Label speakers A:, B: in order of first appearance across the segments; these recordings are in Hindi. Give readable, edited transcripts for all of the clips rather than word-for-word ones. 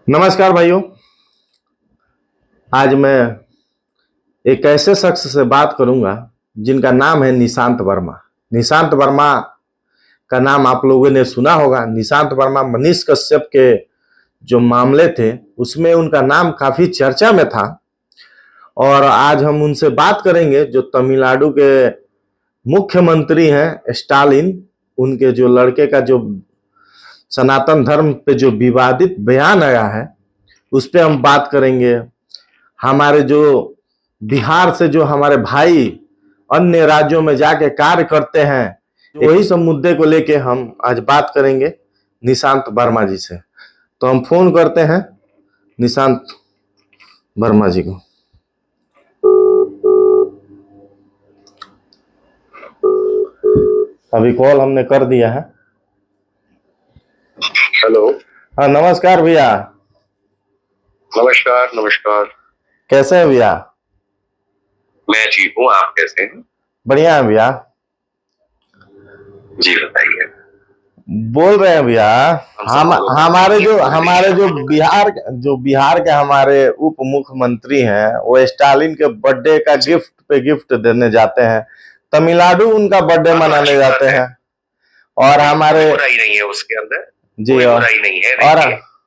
A: नमस्कार भाइयों। आज मैं एक ऐसे शख्स से बात करूंगा जिनका नाम है निशांत वर्मा। निशांत वर्मा का नाम आप लोगों ने सुना होगा। निशांत वर्मा मनीष कश्यप के जो मामले थे उसमें उनका नाम काफी चर्चा में था और आज हम उनसे बात करेंगे जो तमिलनाडु के मुख्यमंत्री हैं स्टालिन। उनके जो लड़के का जो सनातन धर्म पे जो विवादित बयान आया है उस पर हम बात करेंगे। हमारे जो बिहार से जो हमारे भाई अन्य राज्यों में जाके कार्य करते हैं वही सब मुद्दे को लेके हम आज बात करेंगे निशांत वर्मा जी से। तो हम फोन करते हैं निशांत वर्मा जी को। अभी कॉल हमने कर दिया है।
B: हेलो।
A: हाँ नमस्कार भैया।
B: नमस्कार नमस्कार।
A: कैसे हैं भैया?
B: मैं ठीक हूँ, आप कैसे हैं?
A: बढ़िया है भैया।
B: जी बताइए।
A: बोल रहे हैं भैया हमारे जो बिहार के हमारे उप मुख्यमंत्री हैं वो स्टालिन के बर्थडे का गिफ्ट देने जाते हैं। तमिलनाडु उनका बर्थडे मनाने जाते हैं और हमारे
B: बुराई नहीं है उसके अंदर
A: जी
B: कोई बुराई नहीं है।
A: और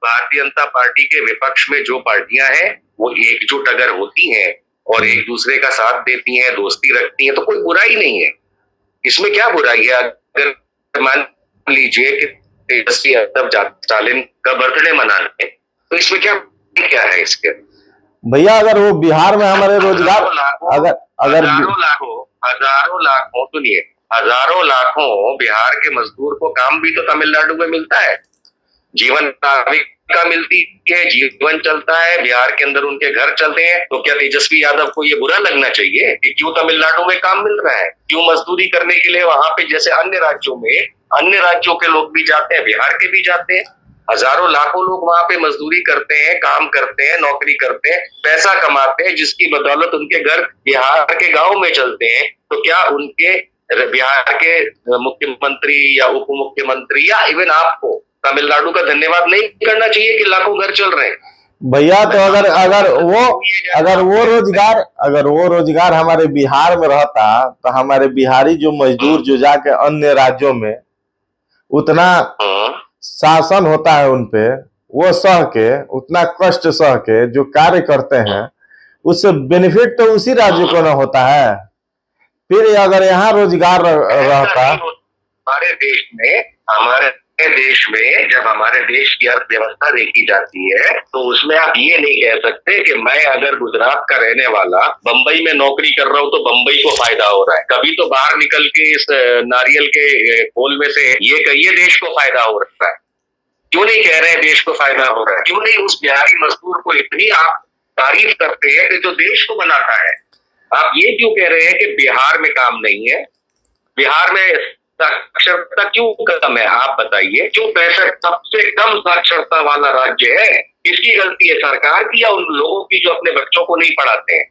B: भारतीय जनता पार्टी के विपक्ष में जो पार्टियां हैं वो एकजुट अगर होती हैं और एक दूसरे का साथ देती हैं, दोस्ती रखती हैं, तो कोई बुराई नहीं है। इसमें क्या बुराई है? अगर मान लीजिए कि तेजस्वी यादव स्टालिन का बर्थडे मनाने तो इसमें क्या है इसके?
A: भैया अगर वो बिहार में हमारे रोजगार अगर
B: हजारों लाखों सुनिए, हजारों लाखों बिहार के मजदूर को काम भी तो तमिलनाडु में मिलता है, जीवन नाविका मिलती है, जीवन चलता है, बिहार के अंदर उनके घर चलते हैं। तो क्या तेजस्वी यादव को ये बुरा लगना चाहिए कि क्यों तमिलनाडु में काम मिल रहा है, क्यों मजदूरी करने के लिए वहां पे जैसे अन्य राज्यों में अन्य राज्यों के लोग भी जाते हैं, बिहार के भी जाते हैं। हजारों लाखों लोग वहां पे मजदूरी करते हैं, काम करते हैं, नौकरी करते हैं, पैसा कमाते हैं, जिसकी बदौलत उनके घर बिहार के गांव में चलते हैं। तो क्या उनके बिहार के मुख्यमंत्री या उप मुख्यमंत्री या इवन आपको तमिलनाडु का धन्यवाद नहीं करना चाहिए कि लाखों घर चल रहे हैं?
A: भैया तो अगर वो रोजगार हमारे बिहार में रहता तो हमारे बिहारी जो मजदूर जो जाके अन्य राज्यों में उतना शासन होता है उनपे, वो सह के उतना कष्ट सह के जो कार्य करते हैं उससे बेनिफिट तो उसी राज्य को ना होता है। फिर अगर यहाँ रोजगार रहता
B: हमारे देश में जब हमारे देश की अर्थव्यवस्था देखी जाती है तो उसमें आप ये नहीं कह सकते कि मैं अगर गुजरात का रहने वाला बंबई में नौकरी कर रहा हूँ तो बंबई को फायदा हो रहा है। कभी तो बाहर निकल के इस नारियल के खोल में से ये कहिए देश को फायदा हो रहा है। क्यों नहीं कह रहे हैं देश को फायदा हो रहा है? क्यों नहीं उस बिहारी मजदूर को इतनी आप तारीफ करते हैं कि जो देश को बनाता है? आप ये क्यों कह रहे हैं कि बिहार में काम नहीं है, बिहार में साक्षरता क्यों कम है? आप बताइए। क्यों 65 सबसे कम साक्षरता वाला राज्य है? किसकी गलती है, सरकार की या उन लोगों की जो अपने बच्चों को नहीं पढ़ाते हैं?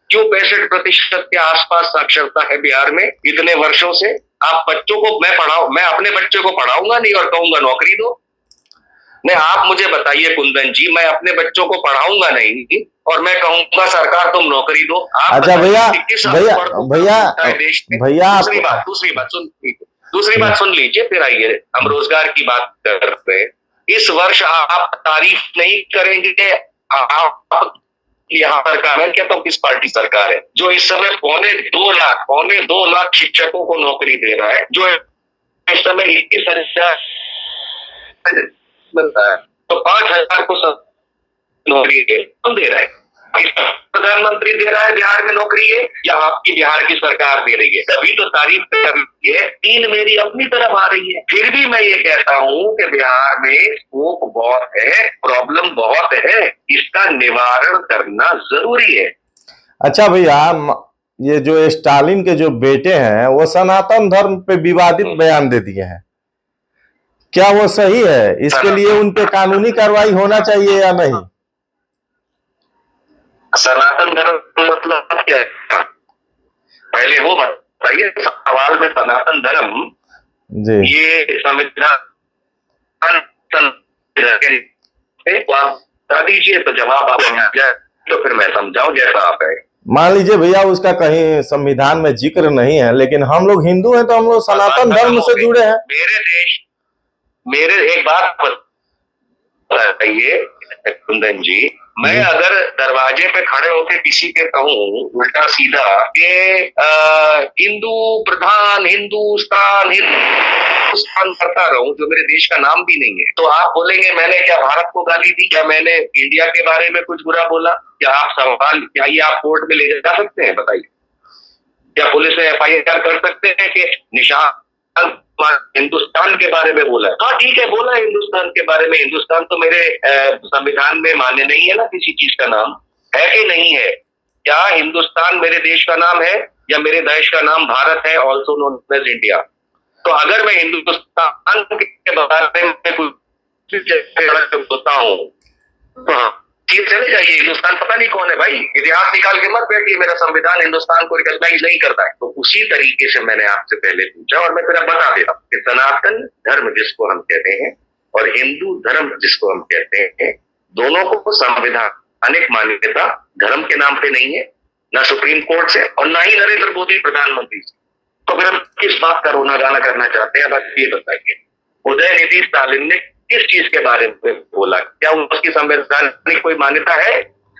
B: क्यों 65% के आसपास साक्षरता है बिहार में इतने वर्षों से? आप बच्चों को मैं अपने बच्चे को पढ़ाऊंगा नहीं और कहूंगा नौकरी दो? नहीं, आप मुझे बताइए कुंदन जी, मैं अपने बच्चों को पढ़ाऊंगा नहीं और मैं कहूंगा सरकार तुम नौकरी दो।
A: अच्छा भैया
B: दूसरी बात सुन लीजिए, फिर आइए हम रोजगार की बात कर रहे हैं। इस वर्ष आप तारीफ नहीं करेंगे, आप यहाँ सरकार, मैं कहता हूँ किस पार्टी सरकार है जो इस समय पौने दो लाख शिक्षकों को नौकरी दे रहा है, जो इस समय 21,000 मिलता है, तो 5,000 को नौकरी दे रहा है? प्रधानमंत्री दे रहा है बिहार में नौकरी है या आपकी बिहार की सरकार दे रही है? तभी तो तारीफ कर रही है। तीन मेरी अपनी तरफ आ रही है। फिर भी मैं ये कहता हूँ कि बिहार में स्कोप बहुत है, प्रॉब्लम बहुत है, इसका निवारण करना जरूरी है।
A: अच्छा भैया, ये जो स्टालिन के जो बेटे हैं वो सनातन धर्म पे विवादित बयान दे दिए हैं, क्या वो सही है? इसके लिए उन पे कानूनी कार्रवाई होना चाहिए या नहीं?
B: सनातन धर्म मतलब क्या है? पहले वो बताइए सवाल में। सनातन धर्म ये संविधान सकते, तो आप बता दीजिए, तो जवाब आप आ जाए तो फिर मैं समझाऊं जैसा आप है।
A: मान लीजिए भैया उसका कहीं संविधान में जिक्र नहीं है, लेकिन हम लोग हिंदू हैं तो हम लोग सनातन धर्म से जुड़े हैं।
B: मेरे एक बात बताइए कुंदन जी, मैं अगर दरवाजे पे खड़े होकर किसी के कहूँ उल्टा सीधा कि हिंदू प्रधान हिंदुस्तान हिंदुस्तान करता रहूं, जो मेरे देश का नाम भी नहीं है, तो आप बोलेंगे मैंने क्या भारत को गाली दी, क्या मैंने इंडिया के बारे में कुछ बुरा बोला? क्या आप सवाल, क्या ये आप कोर्ट में ले जा सकते हैं? बताइए, क्या पुलिस में FIR कर सकते हैं कि निशान हिंदुस्तान के बारे में बोला? हाँ ठीक है, बोला हिंदुस्तान के बारे में। हिंदुस्तान तो मेरे संविधान में मान्य नहीं है ना, किसी चीज का नाम है कि नहीं है? क्या हिंदुस्तान मेरे देश का नाम है, या मेरे देश का नाम भारत है, ऑल्सो नोन एज इंडिया? तो अगर मैं हिंदुस्तान के बारे में कुछ होता हूँ तो ठीक चले जाइए, हिंदुस्तान पता नहीं कौन है भाई, इतिहास निकाल के मत बैठिए, मेरा संविधान हिंदुस्तान को रिकॉग्नाइज नहीं करता है। तो उसी तरीके से मैंने आपसे पहले पूछा और मैं फिर बता देता हूँ कि सनातन धर्म जिसको हम कहते हैं और हिंदू धर्म जिसको हम कहते हैं, दोनों को संवैधानिक मान्यता धर्म के नाम पे नहीं है, ना सुप्रीम कोर्ट से और ना ही नरेंद्र मोदी प्रधानमंत्री से। तो फिर हम किस बात का रोना गाना करना चाहते हैं? बस ये बताइए, उदयनिधि स्टालिन ने किस चीज के बारे में बोला? क्या उसकी संवैधानिक कोई मान्यता है?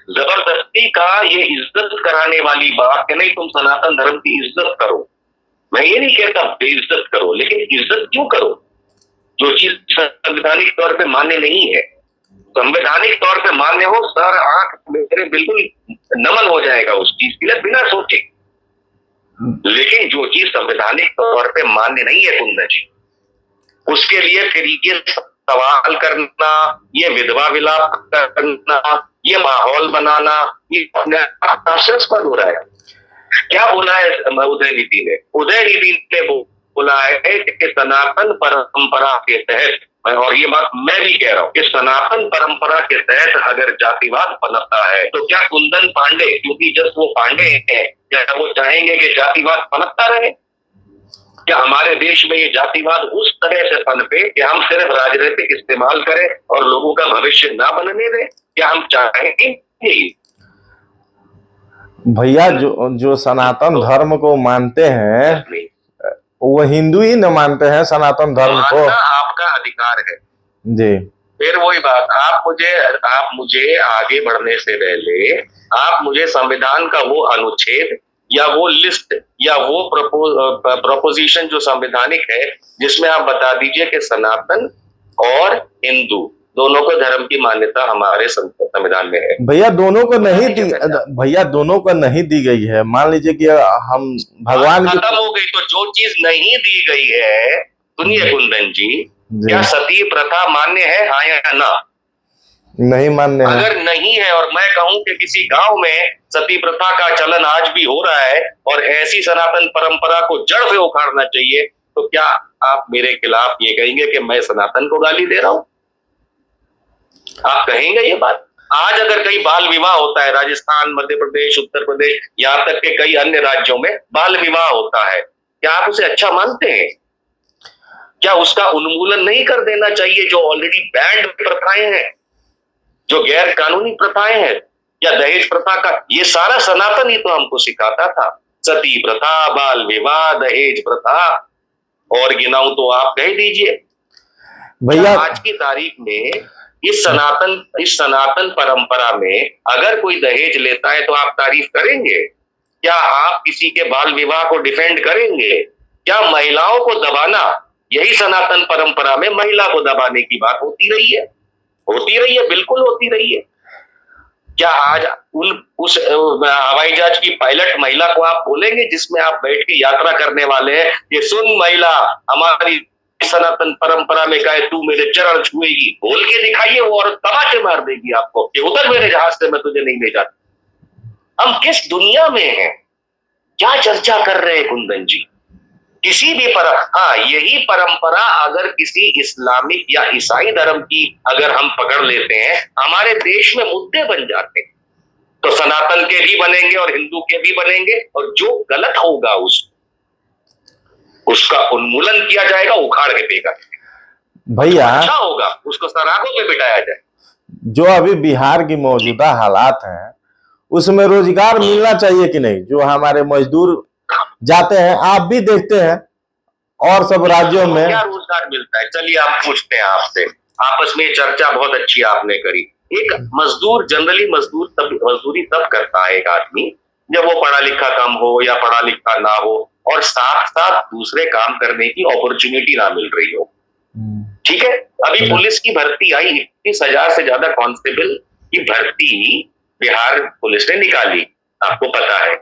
B: जबरदस्ती का ये इज्जत कराने वाली बात कि नहीं तुम सनातन धर्म की इज्जत करो। मैं ये नहीं कहता बेइज्जत करो, लेकिन इज्जत क्यों करो जो चीज संवैधानिक तौर पे मान्य नहीं है? संवैधानिक तौर पे मान्य हो, सर आंख मेरे बिल्कुल नमन हो जाएगा उस चीज के लिए बिना सोचे। लेकिन जो चीज संवैधानिक तौर पे मान्य नहीं है कुंदन जी, उसके लिए फिर ये सवाल करना, ये विधवा विलाप करना, ये माहौल बनाना, ये हास्यास्पद हो रहा है। क्या बोला है उदयनिधि ने? उदयनिधि ने बोला है कि सनातन परंपरा के तहत, और ये बात मैं भी कह रहा हूँ कि सनातन परंपरा के तहत अगर जातिवाद पनपता है तो क्या कुंदन पांडे, क्योंकि जब वो पांडे हैं, क्या वो चाहेंगे कि जातिवाद पनपता रहे? क्या हमारे देश में ये जातिवाद उस तरह से पनपे कि हम सिर्फ राजनीतिक इस्तेमाल करें और लोगों का भविष्य ना बनने दें? क्या हम चाहेंगे?
A: भैया जो सनातन धर्म को मानते हैं वो हिंदू ही न मानते हैं सनातन धर्म को।
B: आपका अधिकार है
A: जी।
B: फिर वही बात, आप मुझे आगे बढ़ने से पहले आप मुझे संविधान का वो अनुच्छेद या वो लिस्ट या वो प्रोपोजिशन जो संवैधानिक है जिसमें आप बता दीजिए कि सनातन और हिंदू दोनों को धर्म की मान्यता हमारे संविधान में है।
A: भैया दोनों को नहीं दी, भैया दोनों को नहीं दी गई है। मान लीजिए कि हम भगवान की
B: खत्म हो गई, तो जो चीज नहीं दी गई है, सुनिए कुंदन जी, क्या सती प्रथा मान्य है, हाँ या ना?
A: नहीं मान्य है।
B: अगर नहीं है और मैं कहूं कि किसी गांव में सती प्रथा का चलन आज भी हो रहा है और ऐसी सनातन परंपरा को जड़ से उखाड़ना चाहिए, तो क्या आप मेरे खिलाफ ये कहेंगे कि मैं सनातन को गाली दे रहा हूं? आप कहेंगे ये बात? आज अगर कहीं बाल विवाह होता है, राजस्थान, मध्य प्रदेश, उत्तर प्रदेश, यहाँ तक के कई अन्य राज्यों में बाल विवाह होता है, क्या आप उसे अच्छा मानते हैं? क्या उसका उन्मूलन नहीं कर देना चाहिए जो ऑलरेडी बैंड प्रथाएं हैं, जो गैर कानूनी प्रथाएं हैं? या दहेज प्रथा का, ये सारा सनातन ही तो हमको सिखाता था। सती प्रथा, बाल विवाह, दहेज प्रथा, और गिनाऊं तो आप कह दीजिए। भैया आज की तारीख में इस सनातन परंपरा में अगर कोई दहेज लेता है तो आप तारीफ करेंगे? क्या आप किसी के बाल विवाह को डिफेंड करेंगे? क्या महिलाओं को दबाना, यही सनातन परंपरा में महिला को दबाने की बात होती रही है? बिल्कुल होती रही है। क्या आज उस हवाई जहाज की पायलट महिला को आप बोलेंगे जिसमें आप बैठ के यात्रा करने वाले हैं, ये सुन महिला, हमारी सनातन परंपरा में कहे तू मेरे चरण छुएगी, बोल के दिखाइए, वो औरत तमाचे मार देगी आपको कि उधर मेरे जहाज से, मैं तुझे नहीं ले जाता। हम किस दुनिया में हैं? क्या चर्चा कर रहे हैं कुंदन जी? किसी भी यही परंपरा अगर किसी इस्लामिक या ईसाई धर्म की अगर हम पकड़ लेते हैं, हमारे देश में मुद्दे बन जाते हैं, तो सनातन के भी बनेंगे और हिंदू के भी बनेंगे, और जो गलत होगा उसका उन्मूलन किया जाएगा, उखाड़ के फेंका।
A: भैया
B: अच्छा होगा उसको सराखों पे बिठाया जाए।
A: जो अभी बिहार की मौजूदा हालात हैं उसमें रोजगार मिलना चाहिए कि नहीं? जो हमारे मजदूर जाते हैं, आप भी देखते हैं और सब राज्यों में
B: क्या रोजगार मिलता है? चलिए आप पूछते हैं आपसे, आपस में चर्चा बहुत अच्छी आपने करी। एक मजदूर जनरली मजदूरी तब करता है एक आदमी जब वो पढ़ा लिखा कम हो या पढ़ा लिखा ना हो और साथ साथ दूसरे काम करने की अपॉर्चुनिटी ना मिल रही हो। ठीक है, अभी पुलिस की भर्ती आई, 21,000 से ज्यादा कांस्टेबल की भर्ती बिहार पुलिस ने निकाली, आपको पता है।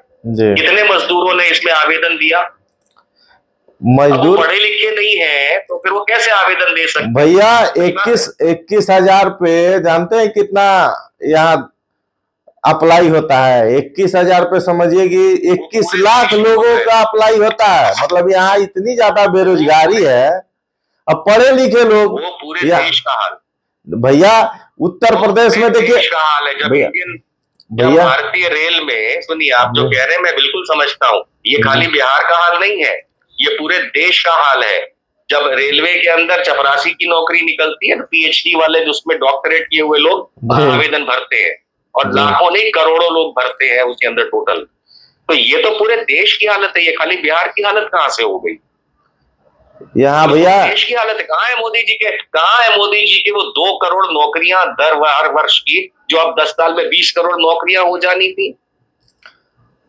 B: कितने मजदूरों ने इसमें आवेदन दिया?
A: मजदूर
B: पढ़े लिखे नहीं है तो फिर वो कैसे आवेदन दे सकते?
A: भैया 21,000 पे जानते हैं कितना यहाँ अप्लाई होता है? 21,000 पे समझिए कि 21 लाख लोगों का अप्लाई होता है। मतलब यहाँ इतनी ज्यादा बेरोजगारी है। अब पढ़े लिखे लोग,
B: वो पूरे देश का हाल
A: भैया, उत्तर प्रदेश में देखिए
B: का हाल है। जब भैया भारतीय रेल में, सुनिए आप जो कह रहे हैं मैं बिल्कुल समझता हूँ, ये खाली बिहार का हाल नहीं है, ये पूरे देश का हाल है। जब रेलवे के अंदर चपरासी की नौकरी निकलती है तो पीएचडी वाले जिसमें डॉक्टरेट किए हुए लोग आवेदन भरते हैं और लाखों नहीं करोड़ों लोग भरते हैं उसके अंदर टोटल। तो ये तो पूरे देश की हालत है, ये खाली बिहार की हालत कहाँ से हो गई?
A: यहाँ भैया
B: देश की हालत कहाँ है मोदी जी के? कहाँ है मोदी जी के वो 2 करोड़ नौकरियां हर वर्ष की, जो अब 10 साल में 20 करोड़ नौकरियां हो जानी थी?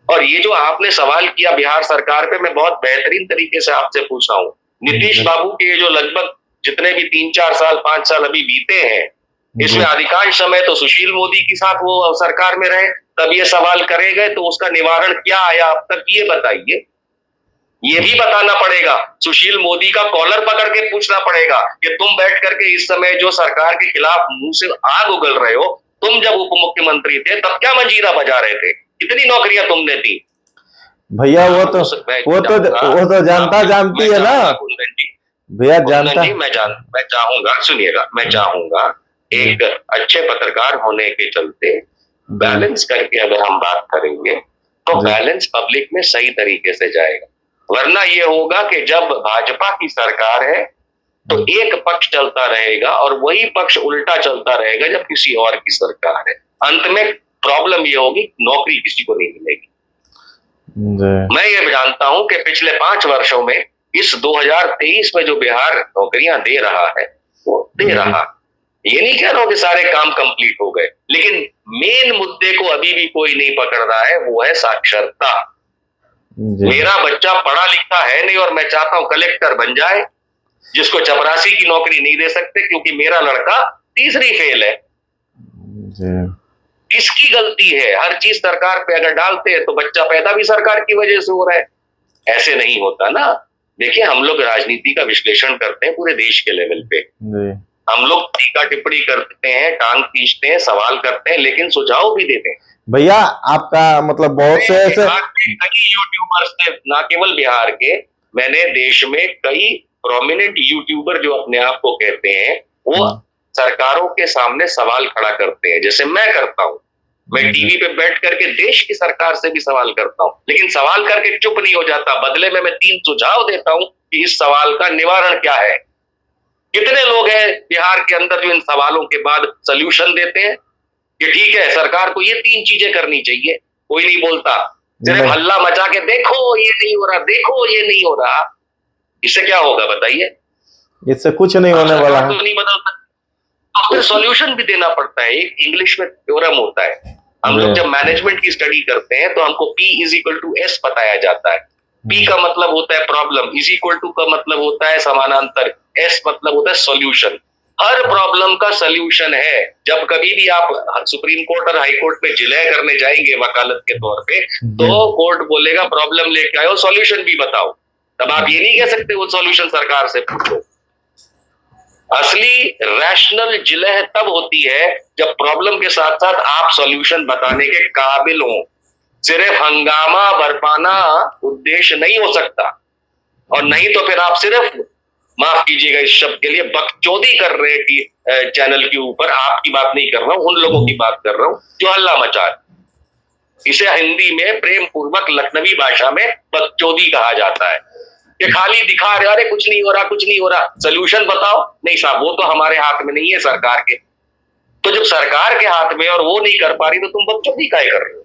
B: और ये जो आपने सवाल किया बिहार सरकार पे, मैं बहुत बेहतरीन तरीके से आपसे पूछा हूँ। नीतीश बाबू के जो लगभग जितने भी 3-4 साल 5 साल अभी बीते हैं, इसमें अधिकांश समय तो सुशील मोदी के साथ वो सरकार में रहे, तब ये सवाल करे गए तो उसका निवारण क्या आया अब तक, ये बताइए। ये भी बताना पड़ेगा, सुशील मोदी का कॉलर पकड़ के पूछना पड़ेगा कि तुम बैठ करके इस समय जो सरकार के खिलाफ मुंह से आग उगल रहे हो, तुम जब उप मुख्यमंत्री थे तब क्या मंजीरा बजा रहे थे? कितनी नौकरियां तुमने दी?
A: भैया वो तो जनता जानती है ना भैया, जानता।
B: मैं चाहूंगा, सुनिएगा, मैं चाहूंगा एक अच्छे पत्रकार होने के चलते बैलेंस करके अगर हम बात करेंगे तो बैलेंस पब्लिक में सही तरीके से जाएगा। वरना ये होगा कि जब भाजपा की सरकार है तो एक पक्ष चलता रहेगा और वही पक्ष उल्टा चलता रहेगा जब किसी और की सरकार है। अंत में प्रॉब्लम ये होगी, नौकरी किसी को नहीं मिलेगी। मैं ये जानता हूं कि पिछले 5 वर्षों में इस 2023 में जो बिहार नौकरियां दे रहा है वो दे रहा, ये नहीं कह रहा हूं कि सारे काम कंप्लीट हो गए, लेकिन मेन मुद्दे को अभी भी कोई नहीं पकड़ रहा है, वो है साक्षरता। मेरा बच्चा पढ़ा लिखा है नहीं और मैं चाहता हूं कलेक्टर बन जाए, जिसको चपरासी की नौकरी नहीं दे सकते क्योंकि मेरा लड़का तीसरी फेल है। किसकी गलती है? हर चीज सरकार पे अगर डालते हैं तो बच्चा पैदा भी सरकार की वजह से हो रहा है। ऐसे नहीं होता ना। देखिए, हम लोग राजनीति का विश्लेषण करते हैं पूरे देश के लेवल पे, हम लोग टीका टिप्पणी करते हैं, टांग खींचते हैं, सवाल करते हैं, लेकिन सुझाव भी देते हैं।
A: भैया आपका मतलब बहुत से ऐसे
B: कई यूट्यूबर्स थे, ना केवल बिहार के, मैंने देश में कई प्रोमिनेंट यूट्यूबर जो अपने आप को कहते हैं वो सरकारों के सामने सवाल खड़ा करते हैं, जैसे मैं करता हूं। मैं टीवी पे बैठ करके देश की सरकार से भी सवाल करता हूं, लेकिन सवाल करके चुप नहीं हो जाता, बदले में मैं 3 सुझाव देता हूं कि इस सवाल का निवारण क्या है। कितने लोग हैं बिहार के अंदर जो इन सवालों के बाद सोल्यूशन देते हैं कि ठीक है सरकार को ये 3 चीजें करनी चाहिए? कोई नहीं बोलता, सिर्फ हल्ला मचा के देखो ये नहीं हो रहा, देखो ये नहीं हो रहा। इससे क्या होगा बताइए?
A: इससे कुछ नहीं होने वाला है।
B: तो नहीं बदल सकता, फिर सॉल्यूशन भी देना पड़ता है। एक इंग्लिश में थ्योरम होता है, हम लोग जब मैनेजमेंट की स्टडी करते हैं तो हमको P = S बताया जाता है। P का मतलब होता है प्रॉब्लम, = का मतलब होता है समानांतर, S मतलब होता है सॉल्यूशन। हर प्रॉब्लम का सॉल्यूशन है। जब कभी भी आप सुप्रीम कोर्ट और हाई कोर्ट में जिले करने जाएंगे वकालत के तौर पे, तो कोर्ट बोलेगा प्रॉब्लम लेके आओ, सॉल्यूशन भी बताओ। तब आप ये नहीं कह सकते वो सॉल्यूशन सरकार से पूछो। असली रैशनल जिले तब होती है जब प्रॉब्लम के साथ साथ आप सॉल्यूशन बताने के काबिल हो। सिर्फ हंगामा बरपाना उद्देश्य नहीं हो सकता, और नहीं तो फिर आप सिर्फ, माफ कीजिएगा इस शब्द के लिए, बकचोदी कर रहे हैं कि चैनल के ऊपर। आपकी बात नहीं कर रहा हूं, उन लोगों की बात कर रहा हूं जो हल्ला मचा है। इसे हिंदी में प्रेम पूर्वक लखनवी भाषा में बकचोदी कहा जाता है कि खाली दिखा रहे, अरे कुछ नहीं हो रहा, कुछ नहीं हो रहा, सोल्यूशन बताओ। नहीं साहब, वो तो हमारे हाथ में नहीं है सरकार के। तो जब सरकार के हाथ में और वो नहीं कर पा रही तो तुम बकचोदी काहे कर रहे हो?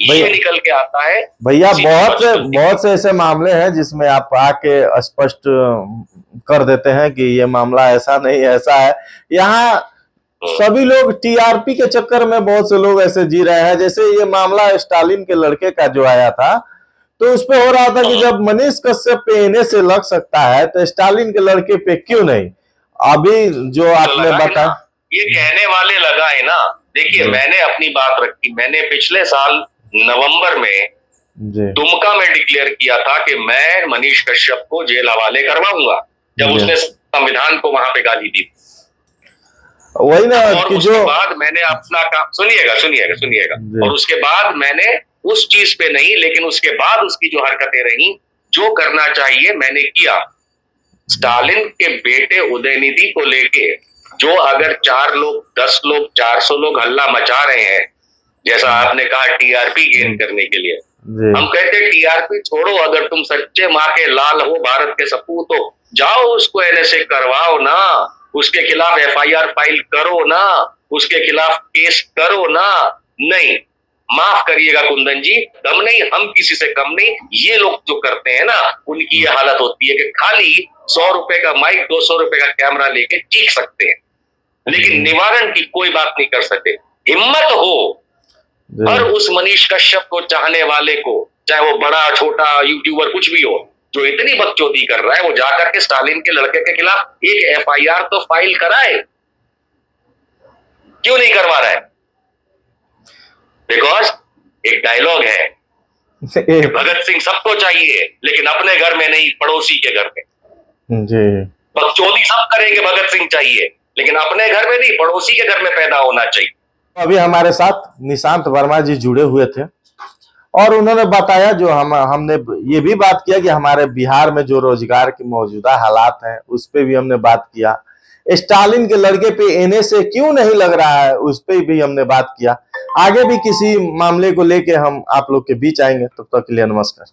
A: भैया
B: ये निकल के आता है।
A: भैया
B: सीधी
A: बहुत बहुत से ऐसे मामले हैं जिसमें आप आके स्पष्ट कर देते हैं कि ये मामला ऐसा नहीं ऐसा है। यहाँ सभी लोग टीआरपी के चक्कर में बहुत से लोग ऐसे जी रहे हैं। जैसे ये मामला स्टालिन के लड़के का जो आया था, तो उस पे हो रहा था कि जब मनीष कश्यप पे एने से लग सकता है तो स्टालिन के लड़के पे क्यों नहीं। अभी जो आपने बताया,
B: ये कहने वाले लगाए ना। देखिए, मैंने अपनी बात रखी। मैंने पिछले साल नवंबर में दुमका में डिक्लेयर किया था कि मैं मनीष कश्यप को जेल हवाले करवाऊंगा, जब उसने संविधान को वहां पे गाली दी।
A: वही ना
B: और
A: कि
B: उसके बाद मैंने अपना काम सुनिएगा और उसके बाद मैंने उस चीज पे नहीं, लेकिन उसके बाद उसकी जो हरकतें रही, जो करना चाहिए मैंने किया। स्टालिन के बेटे उदयनिधि को लेके जो अगर 4 लोग 10 लोग 400 लोग हल्ला मचा रहे हैं, जैसा आपने कहा टीआरपी गेन करने के लिए, हम कहते टीआरपी छोड़ो। अगर तुम सच्चे माँ के लाल हो, भारत के सपूत हो, जाओ उसको एनएसए करवाओ ना, उसके खिलाफ एफआईआर फाइल करो ना, उसके खिलाफ केस करो ना। नहीं, माफ करिएगा कुंदन जी, दम नहीं, हम किसी से कम नहीं। ये लोग जो करते हैं ना, उनकी ये हालत होती है कि खाली 100 रुपए का माइक 200 रुपए का कैमरा लेके चीख सकते हैं, लेकिन निवारण की कोई बात नहीं कर सकते। हिम्मत हो और उस मनीष कश्यप को चाहने वाले को, चाहे वो बड़ा छोटा यूट्यूबर कुछ भी हो, जो इतनी बकचोदी कर रहा है, वो जाकर के स्टालिन के लड़के के खिलाफ एक एफआईआर तो फाइल कराए। क्यों नहीं करवा रहा है? बिकॉज एक डायलॉग है, भगत सिंह सबको चाहिए लेकिन अपने घर में नहीं, पड़ोसी के घर में।
A: जी,
B: बकचोदी सब करेंगे, भगत सिंह चाहिए लेकिन अपने घर में नहीं, पड़ोसी के घर में पैदा होना चाहिए।
A: अभी हमारे साथ निशांत वर्मा जी जुड़े हुए थे और उन्होंने बताया, जो हमने ये भी बात किया कि हमारे बिहार में जो रोजगार की मौजूदा हालात हैं उस पे भी हमने बात किया। स्टालिन के लड़के पे एनएसए क्यों नहीं लग रहा है उस पे भी हमने बात किया। आगे भी किसी मामले को लेके हम आप लोग के बीच आएंगे। तब तक के लिए नमस्कार।